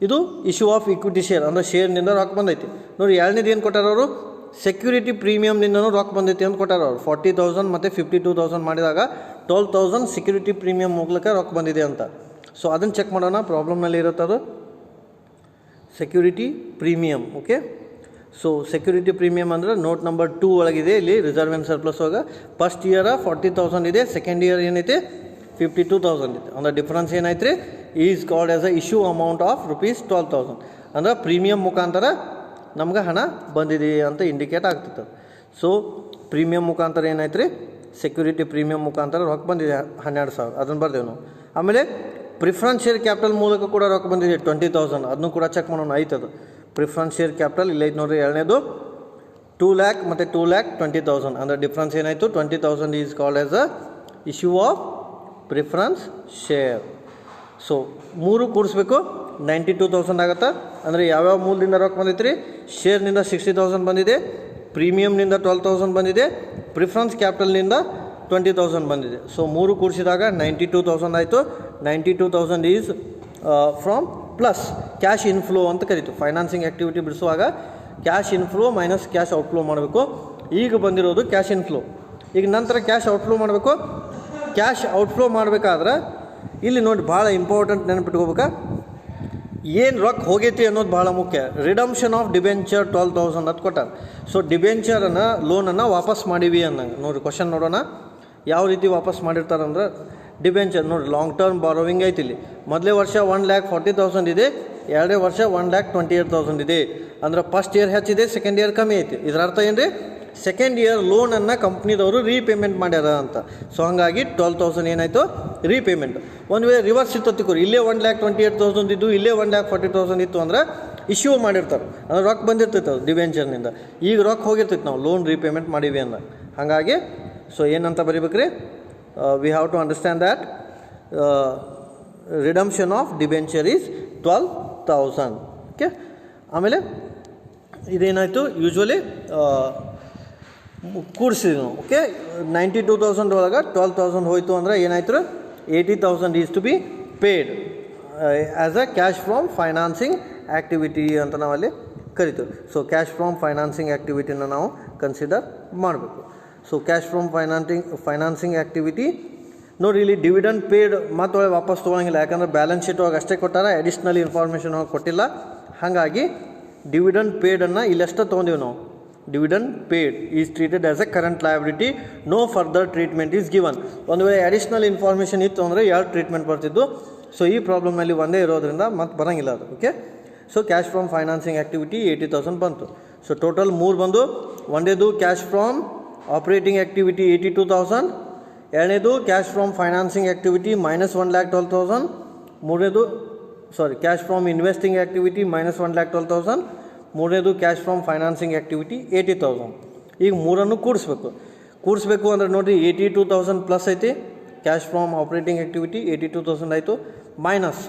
ಇದು ಇಶ್ಯೂ ಆಫ್ ಇಕ್ವಿಟಿ ಶೇರ್ ಅಂದರೆ ಶೇರ್ನಿಂದ ರೊಕ್ಕ ಬಂದೈತಿ. ನೋಡಿ, ಎರಡನೇದು ಏನು ಕೊಟ್ಟಾರ ಅವರು, ಸೆಕ್ಯೂರಿಟಿ ಪ್ರೀಮಿಯಮ್ನಿಂದನೂ ರೊಕ್ಕ ಬಂದೈತಿ ಅಂತ ಕೊಟ್ಟಾರ ಅವರು. 40,000 ಮತ್ತು 52,000 ಮಾಡಿದಾಗ 12,000 ಸೆಕ್ಯೂರಿಟಿ ಪ್ರೀಮಿಯಮ್ ಮೂಲಕ ರೊಕ್ಕ ಬಂದಿದೆ ಅಂತ. ಸೊ ಅದನ್ನು ಚೆಕ್ ಮಾಡೋಣ, ಪ್ರಾಬ್ಲಮ್ನಲ್ಲಿ ಇರುತ್ತೆ ಅದು security premium. Okay, so security premium ಅಂದರೆ ನೋಟ್ ನಂಬರ್ 2 ಒಳಗಿದೆ. ಇಲ್ಲಿ ರಿಸರ್ವ್ ಆ್ಯಂಡ್ ಸರ್ಪ್ಲಸ್ ಒಳಗೆ ಫಸ್ಟ್ ಇಯರ್ 40,000 ಇದೆ, ಸೆಕೆಂಡ್ ಇಯರ್ ಏನೈತೆ 52,000 ಇದೆ. ಅಂದರೆ ಡಿಫ್ರೆನ್ಸ್ ಏನಾಯ್ತು ರೀ, is called as a issue amount of ₹12,000. ಅಂದರೆ ಪ್ರೀಮಿಯಮ್ ಮುಖಾಂತರ ನಮ್ಗೆ ಹಣ ಬಂದಿದೆ ಅಂತ ಇಂಡಿಕೇಟ್ ಆಗ್ತಿತ್ತು. ಸೊ ಪ್ರೀಮಿಯಮ್ ಮುಖಾಂತರ ಏನಾಯ್ತು ರೀ, ಸೆಕ್ಯೂರಿಟಿ ಪ್ರೀಮಿಯಮ್ ಮುಖಾಂತರ ರೊಕ್ಕ ಬಂದಿದೆ 12,000, ಅದನ್ನು ಬರ್ದೇವೆ ನಾವು. ಆಮೇಲೆ ಪ್ರಿಫರೆನ್ಸ್ ಶೇರ್ ಕ್ಯಾಪಿಟಲ್ ಮೂಲಕ ಕೂಡ ರೊಕ್ಕ ಬಂದಿದೆ 20,000, ಅದನ್ನು ಕೂಡ ಚೆಕ್ ಮಾಡೋಣ. ಆಯ್ತದು ಪ್ರಿಫರೆನ್ಸ್ ಶೇರ್ ಕ್ಯಾಪಿಟಲ್ ಇಲ್ಲೈತೆ ನೋಡಿರಿ, ಎರಡನೇದು 2 lakh ಮತ್ತು 2,20,000. ಅಂದರೆ ಡಿಫ್ರೆನ್ಸ್ ಏನಾಯಿತು, 20,000 is called as a issue of preference share. So ಮೂರು ಕೂಡಿಸ್ಬೇಕು, 92,000 ಆಗುತ್ತೆ. ಅಂದರೆ ಯಾವ್ಯಾವ ಮೂಲದಿಂದ ರೊಕ್ಕ ಬಂದೈತೆ ರೀ, ಶೇರ್ನಿಂದ 60,000 ಬಂದಿದೆ, ಪ್ರೀಮಿಯಮ್ನಿಂದ 12,000 ಬಂದಿದೆ, ಪ್ರಿಫರೆನ್ಸ್ ಕ್ಯಾಪಿಟಲ್ನಿಂದ 20,000 ಬಂದಿದೆ. ಸೊ ಮೂರು ಕೂಡಿಸಿದಾಗ 92,000 ಆಯಿತು. 92,000 is from plus cash inflow ಅಂತ ಕರೀತು. ಫೈನಾನ್ಸಿಂಗ್ ಆ್ಯಕ್ಟಿವಿಟಿ ಬಿಡಿಸುವಾಗ cash inflow minus cash outflow ಮಾಡಬೇಕು. ಈಗ ಬಂದಿರೋದು ಕ್ಯಾಶ್ ಇನ್ಫ್ಲೋ. ಈಗ ನಂತರ ಕ್ಯಾಶ್ ಔಟ್ಫ್ಲೋ ಮಾಡಬೇಕು. ಕ್ಯಾಶ್ ಔಟ್ಫ್ಲೋ ಮಾಡಬೇಕಾದ್ರೆ ಇಲ್ಲಿ ನೋಡಿ, ಭಾಳ ಇಂಪಾರ್ಟೆಂಟ್ ನೆನಪಿಟ್ಕೋಬೇಕಾ, ಏನು ರೊಕ್ಕ ಹೋಗೈತಿ ಅನ್ನೋದು ಭಾಳ ಮುಖ್ಯ. ರಿಡಮ್ಷನ್ ಆಫ್ ಡಿಬೆಂಚರ್ 12,000 ಅಂತ ಕೊಟ್ಟಾರೆ. ಸೊ ಡಿಬೆಂಚರನ್ನು ಲೋನನ್ನು ವಾಪಸ್ ಮಾಡೀವಿ ಅನ್ನಂಗೆ. ನೋಡಿರಿ ಕ್ವಶನ್ ನೋಡೋಣ, ಯಾವ ರೀತಿ ವಾಪಸ್ ಮಾಡಿರ್ತಾರಂದ್ರೆ, ಡಿಬೆಂಚರ್ ನೋಡಿ, ಲಾಂಗ್ ಟರ್ಮ್ ಬಾರೋವಿಂಗ್ ಐತಿ. ಇಲ್ಲಿ ಮೊದಲೇ ವರ್ಷ 1,40,000 ಇದೆ, ಎರಡನೇ ವರ್ಷ 1,28,000 ಇದೆ. ಅಂದ್ರೆ ಫಸ್ಟ್ ಇಯರ್ ಹೆಚ್ಚಿದೆ, ಸೆಕೆಂಡ್ ಇಯರ್ ಕಮ್ಮಿ ಐತಿ. ಇದರ ಅರ್ಥ ಏನು ರೀ, ಸೆಕೆಂಡ್ ಇಯರ್ ಲೋನನ್ನು ಕಂಪ್ನಿದವರು ರೀಪೇಮೆಂಟ್ ಮಾಡ್ಯಾರ ಅಂತ. ಸೊ ಹಾಗಾಗಿ 12,000 ಏನಾಯಿತು, ರೀಪೇಮೆಂಟ್. ಒಂದು ವೇಳೆ ರಿವರ್ಸ್ ಇತ್ತು ತಿಳ್ಕೊರಿ, ಇಲ್ಲೇ 1,28,000 ಇದ್ದು, ಇಲ್ಲೇ 1,40,000 ಇತ್ತು ಅಂದ್ರೆ ಇಶ್ಯೂ ಮಾಡಿರ್ತಾರೆ, ಅಂದ್ರೆ ರೊಕ್ಕ ಬಂದಿರ್ತೈತೆ ಅದು ಡಿಬೆಂಚರ್ನಿಂದ. ಈಗ ರೊಕ್ಕ ಹೋಗಿರ್ತೈತೆ, ನಾವು ಲೋನ್ ರೀಪೇಮೆಂಟ್ ಮಾಡೀವಿ ಅಂದ. ಹಾಗಾಗಿ ಸೊ ಏನಂತ ಬರೀಬೇಕ್ರಿ, we have to understand that redemption of debenture is 12,000. Okay, ಆಮೇಲೆ ಇದೇನಾಯಿತು, ಯೂಶ್ವಲಿ ಕೂಡಿಸಿದ್ವಿ ನಾವು. ಓಕೆ, 92,000 ಒಳಗೆ 12,000 ಹೋಯಿತು ಅಂದರೆ ಏನಾಯ್ತು, 80,000 is to be paid as a cash from financing activity ಅಂತ ನಾವಲ್ಲಿ ಕರಿತೀವಿ. ಸೊ ಕ್ಯಾಶ್ ಫ್ರಮ್ ಫೈನಾನ್ಸಿಂಗ್ ಆ್ಯಕ್ಟಿವಿಟಿನ ನಾವು ಕನ್ಸಿಡರ್ ಮಾಡಬೇಕು. So cash from financing activity ನೋಡಿ, ಇಲ್ಲಿ ಡಿವಿಡೆಂಡ್ ಪೇಡ್ ಮತ್ತೆ ವಾಪಸ್ ತೊಗೊಳಂಗಿಲ್ಲ. ಯಾಕಂದರೆ ಬ್ಯಾಲೆನ್ಸ್ ಶೀಟ್ ಒಳಗೆ ಅಷ್ಟೇ ಕೊಟ್ಟಾರ, ಅಡಿಷ್ನಲ್ ಇನ್ಫಾರ್ಮೇಷನ್ ಒಳಗೆ ಕೊಟ್ಟಿಲ್ಲ. ಹಾಗಾಗಿ ಡಿವಿಡೆಂಡ್ ಪೇಡನ್ನು ಇಲ್ಲೆಷ್ಟು ತೊಗೊಂಡಿವಿ ನಾವು, dividend paid is treated as a current liability, no further treatment is given. ಒಂದು ವೇಳೆ ಅಡಿಷ್ನಲ್ ಇನ್ಫಾರ್ಮೇಷನ್ ಇತ್ತು ಅಂದರೆ 2 ಟ್ರೀಟ್ಮೆಂಟ್ ಬರ್ತಿದ್ದು. ಸೊ ಈ ಪ್ರಾಬ್ಲಮ್ನಲ್ಲಿ ಒಂದೇ ಇರೋದ್ರಿಂದ ಮತ್ತೆ ಬರೋಂಗಿಲ್ಲ ಅದು. Okay, so cash from financing activity 80,000 ಬಂತು. ಸೊ ಟೋಟಲ್ 3 ಬಂದು, ಒಂದೇದು ಕ್ಯಾಶ್ ಫ್ರಮ್ ಆಪ್ರೇಟಿಂಗ್ ಆ್ಯಕ್ಟಿವಿಟಿ 82,000, ಎರಡನೇದು ಕ್ಯಾಶ್ ಫ್ರಮ್ ಫೈನಾನ್ಸಿಂಗ್ ಆ್ಯಕ್ಟಿವಿಟಿ -1,12,000, ಮೂರನೇದು ಕ್ಯಾಶ್ ಫ್ರಮ್ ಇನ್ವೆಸ್ಟಿಂಗ್ ಆ್ಯಕ್ಟಿವಿಟಿ -1,12,000, ಮೂರನೇದು ಕ್ಯಾಶ್ ಫ್ರಮ್ ಫೈನಾನ್ಸಿಂಗ್ ಆ್ಯಕ್ಟಿವಿಟಿ 80,000. ಈಗ ಮೂರನ್ನು ಕೂಡಿಸ್ಬೇಕು ಅಂದರೆ ನೋಡಿರಿ, 82,000 ಪ್ಲಸ್ ಐತಿ, ಕ್ಯಾಶ್ ಫ್ರಮ್ ಆಪ್ರೇಟಿಂಗ್ ಆ್ಯಕ್ಟಿವಿಟಿ 82,000 ಆಯಿತು, ಮೈನಸ್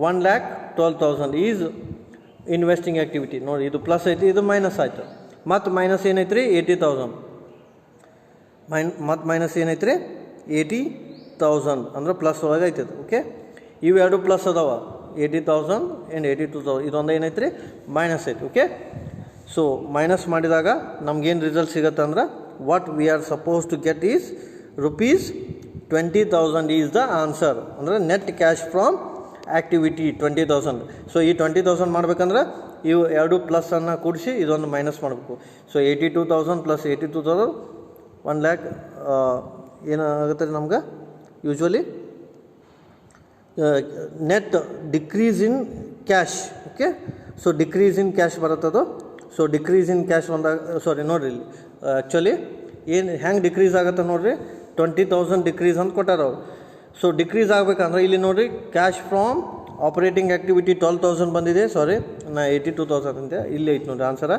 1,12,000 ಈಸ್ ಇನ್ವೆಸ್ಟಿಂಗ್ ಆ್ಯಕ್ಟಿವಿಟಿ. ನೋಡಿ, ಇದು ಪ್ಲಸ್ ಐತಿ, ಇದು ಮೈನಸ್ ಆಯಿತು. ಮತ್ತು ಮೈನಸ್ ಏನೈತೆ ರೀ, 80,000. ಮತ್ತು ಮೈನಸ್ ಏನೈತೆ ರೀ, 80,000 ಅಂದ್ರೆ ಪ್ಲಸ್ ಒಳಗೆ ಐತದ. ಓಕೆ, ಇವೆರಡು ಪ್ಲಸ್ ಅದಾವ, 80,000 ಆ್ಯಂಡ್ 82,000. ಇದೊಂದು ಏನೈತೆ ರೀ, ಮೈನಸ್ ಐತಿ. ಓಕೆ, ಸೊ ಮೈನಸ್ ಮಾಡಿದಾಗ ನಮ್ಗೇನು ರಿಸಲ್ಟ್ ಸಿಗುತ್ತೆ ಅಂದ್ರೆ, what we are suppose to get is ₹20,000 is the answer. ಅಂದರೆ net cash from activity 20,000. So ಈ 20,000 ಮಾಡ್ಬೇಕಂದ್ರೆ ಇವು ಎರಡು ಪ್ಲಸ್ಸನ್ನು ಕೂಡಿಸಿ ಇದೊಂದು ಮೈನಸ್ ಮಾಡಬೇಕು. ಸೊ 82,000 ಪ್ಲಸ್ 82,000 1 ಲ್ಯಾಕ್ ಏನಾಗುತ್ತೆ ರೀ ನಮ್ಗೆ usually net decrease in cash. Okay, so decrease in cash ಬರುತ್ತದು. ಸೊ ಡಿಕ್ರೀಸ್ ಇನ್ ಕ್ಯಾಶ್ ಬಂದಾಗ ಸಾರಿ ನೋಡಿರಿ ಇಲ್ಲಿ ಆ್ಯಕ್ಚುಲಿ ಏನು ಹೆಂಗೆ ಡಿಕ್ರೀಸ್ ಆಗುತ್ತೆ ನೋಡಿರಿ 20,000 ಡಿಕ್ರೀಸ್ ಅಂತ ಕೊಟ್ಟಾರ ಅವರು. ಸೊ ಡಿಕ್ರೀಸ್ ಆಗಬೇಕಂದ್ರೆ ಇಲ್ಲಿ ನೋಡಿರಿ ಕ್ಯಾಶ್ ಫ್ರಾಮ್ ಆಪರೇಟಿಂಗ್ ಆ್ಯಕ್ಟಿವಿಟಿ 12,000 ಬಂದಿದೆ. ಸಾರಿ ನಾ 82,000 ಅಂತೆ, ಇಲ್ಲಿ ಐತೆ ನೋಡಿರಿ ಆನ್ಸರ.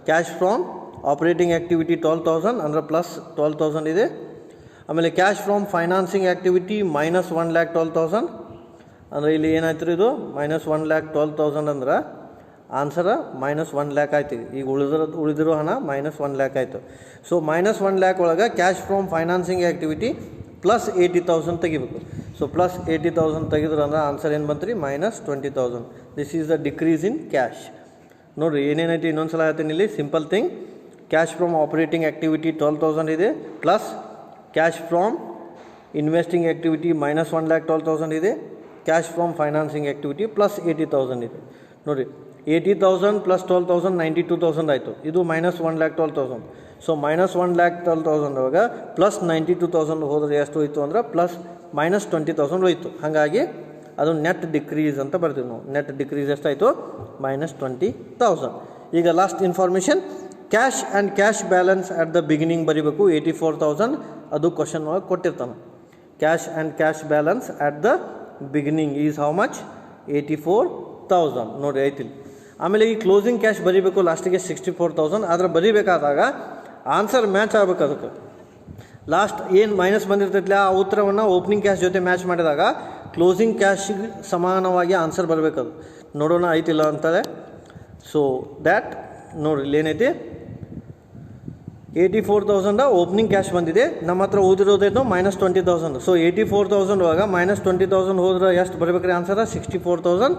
ಕ್ಯಾಶ್ ಫ್ರಾಮ್ ಆಪರೇಟಿಂಗ್ ಆ್ಯಕ್ಟಿವಿಟಿ 12,000 ಅಂದ್ರೆ ಪ್ಲಸ್ 12,000 ಇದೆ. ಆಮೇಲೆ cash from financing activity minus 1,12,000 ಅಂದರೆ ಇಲ್ಲಿ ಏನಾಯ್ತು ರೀ ಇದು ಮೈನಸ್ 1,12,000 ಅಂದ್ರೆ ಆನ್ಸರ ಮೈನಸ್ 1 ಲ್ಯಾಕ್ ಆಯ್ತು. ಈಗ ಉಳಿದಿರೋ ಹಣ ಮೈನಸ್ 1 ಲ್ಯಾಕ್ ಆಯಿತು. ಸೊ ಮೈನಸ್ 1 ಲ್ಯಾಕ್ ಒಳಗೆ cash from financing activity plus 80,000 ತೆಗಿಬೇಕು. ಸೊ ಪ್ಲಸ್ 80,000 ತೆಗೆದ್ರೆ ಅಂದ್ರೆ ಆನ್ಸರ್ ಏನು ಬಂತು ರೀ minus 20,000. This is the decrease in cash. ನೋಡಿರಿ ಏನೇನೈತಿ ಇನ್ನೊಂದು ಸಲ ಹೇಳ್ತೀನಿ ಇಲ್ಲಿ simple thing. Cash from operating activity 12,000 ಇದೆ, plus cash from investing activity minus 1,12,000 ಇದೆ, cash from financing activity plus 80,000 ಇದೆ. ನೋಡಿರಿ 80,000 ಪ್ಲಸ್ 12,000 92,000 ಆಯಿತು. ಇದು ಮೈನಸ್ 1,12,000. ಸೊ ಮೈನಸ್ 1,12,000 ಒಳಗೆ ಪ್ಲಸ್ 92,000 ಹೋದರೆ ಎಷ್ಟು ಹೋಯಿತು ಅಂದ್ರೆ ಪ್ಲಸ್ ಮೈನಸ್ 20,000 ಹೋಯಿತು. ಹಾಗಾಗಿ ಅದು ನೆಟ್ ಡಿಕ್ರೀಸ್ ಅಂತ ಬರ್ತೀವಿ ನಾವು. ನೆಟ್ ಡಿಕ್ರೀಸ್ ಎಷ್ಟಾಯಿತು ಮೈನಸ್ 20,000. ಈಗ last information cash and cash balance at the beginning ಬರೀಬೇಕು 84,000. ಅದು ಕ್ವಶನ್ ಒಳಗೆ ಕೊಟ್ಟಿರ್ತಾನೆ. Cash and cash balance at the beginning is how much 84,000 ನೋಡಿ ಐತಿಲ್ಲ. ಆಮೇಲೆ ಈ ಕ್ಲೋಸಿಂಗ್ ಕ್ಯಾಶ್ ಬರೀಬೇಕು ಲಾಸ್ಟಿಗೆ 64,000. ಆದರೆ ಬರೀಬೇಕಾದಾಗ ಆನ್ಸರ್ ಮ್ಯಾಚ್ ಆಗ್ಬೇಕು. ಅದಕ್ಕೆ ಲಾಸ್ಟ್ ಏನು ಮೈನಸ್ ಬಂದಿರ್ತೈತಿಲ್ಲ ಆ ಉತ್ತರವನ್ನು ಓಪನಿಂಗ್ ಕ್ಯಾಶ್ ಜೊತೆ ಮ್ಯಾಚ್ ಮಾಡಿದಾಗ ಕ್ಲೋಸಿಂಗ್ ಕ್ಯಾಶಿಗೆ ಸಮಾನವಾಗಿ ಆನ್ಸರ್ ಬರಬೇಕದು. ನೋಡೋಣ ಐತಿಲ್ಲ ಅಂತಾರೆ. ಸೊ ದ್ಯಾಟ್ ನೋಡಿರಿ ಇಲ್ಲಿ ಏನೈತಿ 84,000 ಓಪನಿಂಗ್ ಕ್ಯಾಶ್ ಬಂದಿದೆ. ನಮ್ಮ ಹತ್ರ ಓದಿರೋದೇನು ಮೈನಸ್ 20,000. ಸೊ 84,000 ಒಳಗೆ ಮೈನಸ್ 20,000 ಹೋದ್ರೆ ಎಷ್ಟು ಬರಬೇಕ್ರಿ ಆನ್ಸರ 64,000.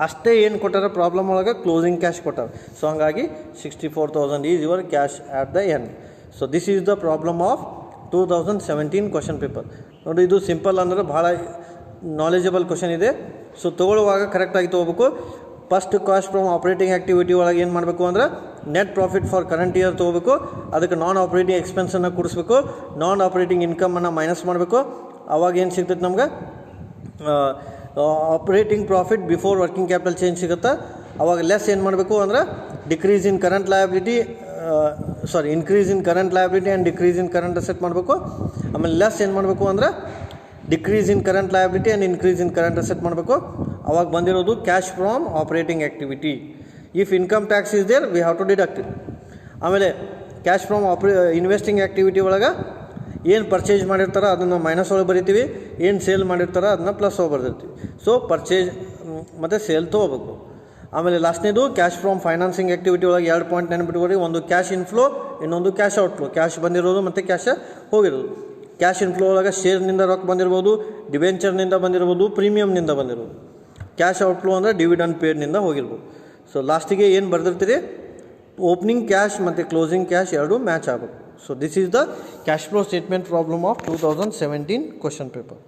ಅಷ್ಟೇ ಏನು ಕೊಟ್ಟಾರ ಪ್ರಾಬ್ಲಮ್ ಒಳಗೆ ಕ್ಲೋಸಿಂಗ್ ಕ್ಯಾಶ್ ಕೊಟ್ಟಾರ. ಸೊ ಹಂಗಾಗಿ 64,000 is your cash at the end. So this is the problem of 2017 question paper. ನೋಡಿ ಇದು ಸಿಂಪಲ್ ಅಂದ್ರೆ ಭಾಳ ನಾಲೆಜಬಲ್ ಕ್ವಶನ್ ಇದೆ. ಸೊ ತೊಗೊಳ್ಳುವಾಗ ಕರೆಕ್ಟಾಗಿ ತೊಗೋಬೇಕು. First cash from operating activity ಒಳಗೆ ಏನು ಮಾಡಬೇಕು ಅಂದ್ರೆ net profit for current year ತೊಗೋಬೇಕು. ಅದಕ್ಕೆ ನಾನ್ ಆಪರೇಟಿಂಗ್ ಎಕ್ಸ್ಪೆನ್ಸನ್ನು ಕೂಡಿಸ್ಬೇಕು. ನಾನ್ ಆಪರೇಟಿಂಗ್ ಇನ್ಕಮನ್ನು ಮೈನಸ್ ಮಾಡಬೇಕು. ಅವಾಗ ಏನು ಸಿಗ್ತೈತೆ ನಮ್ಗೆ operating profit before working capital change ಸಿಗುತ್ತೆ. ಅವಾಗ ಲೆಸ್ ಏನು ಮಾಡಬೇಕು ಅಂದ್ರೆ decrease in current liability increase in current liability and decrease in current asset ಮಾಡಬೇಕು. ಆಮೇಲೆ ಲೆಸ್ ಏನು ಮಾಡಬೇಕು ಅಂದ್ರೆ decrease in current liability and increase in current asset ಮಾಡಬೇಕು. ಅವಾಗ ಬಂದಿರೋದು cash from operating activity. If income tax is there we have to deduct it. ಆಮೇಲೆ cash from investing activity ಒಳಗೆ ಏನು ಪರ್ಚೇಸ್ ಮಾಡಿರ್ತಾರೋ ಅದನ್ನು ಮೈನಸ್ ಒಳಗೆ ಬರಿತೀವಿ, ಏನು ಸೇಲ್ ಮಾಡಿರ್ತಾರೋ ಅದನ್ನು ಪ್ಲಸ್ ಒಳಗೆ ಬರೆದಿರ್ತೀವಿ. ಸೊ ಪರ್ಚೇಸ್ ಮತ್ತು ಸೇಲ್ ತೊಗೋಬೇಕು. ಆಮೇಲೆ ಲಾಸ್ಟ್ನೇದು ಕ್ಯಾಶ್ ಫ್ರಾಮ್ ಫೈನಾನ್ಸಿಂಗ್ ಆ್ಯಕ್ಟಿವಿಟಿ ಒಳಗೆ 2 ಪಾಯಿಂಟ್ ನೆನಪಿಟ್ಕೊಡಿ. ಒಂದು ಕ್ಯಾಶ್ ಇನ್ಫ್ಲೋ, ಇನ್ನೊಂದು ಕ್ಯಾಶ್ ಔಟ್ಫ್ಲೋ. ಕ್ಯಾಶ್ ಬಂದಿರೋದು ಮತ್ತು ಕ್ಯಾಶ್ ಹೋಗಿರೋದು. ಕ್ಯಾಶ್ ಇನ್ಫ್ಲೋ ಒಳಗೆ ಶೇರ್ನಿಂದ ರೊಕ್ಕ ಬಂದಿರ್ಬೋದು, ಡಿಬೆಂಚರ್ನಿಂದ ಬಂದಿರ್ಬೋದು, ಪ್ರೀಮಿಯಮ್ನಿಂದ ಬಂದಿರ್ಬೋದು. ಕ್ಯಾಶ್ ಔಟ್ಫ್ಲೋ ಅಂದರೆ ಡಿವಿಡೆಂಡ್ ಪೇಡ್ನಿಂದ ಹೋಗಿರ್ಬೋದು. ಸೊ ಲಾಸ್ಟಿಗೆ ಏನು ಬರೆದಿರ್ತೀರಿ ಓಪನಿಂಗ್ ಕ್ಯಾಶ್ ಮತ್ತು ಕ್ಲೋಸಿಂಗ್ ಕ್ಯಾಶ್ ಎರಡೂ ಮ್ಯಾಚ್ ಆಗಬೇಕು. So this is the cash flow statement problem of 2017 question paper.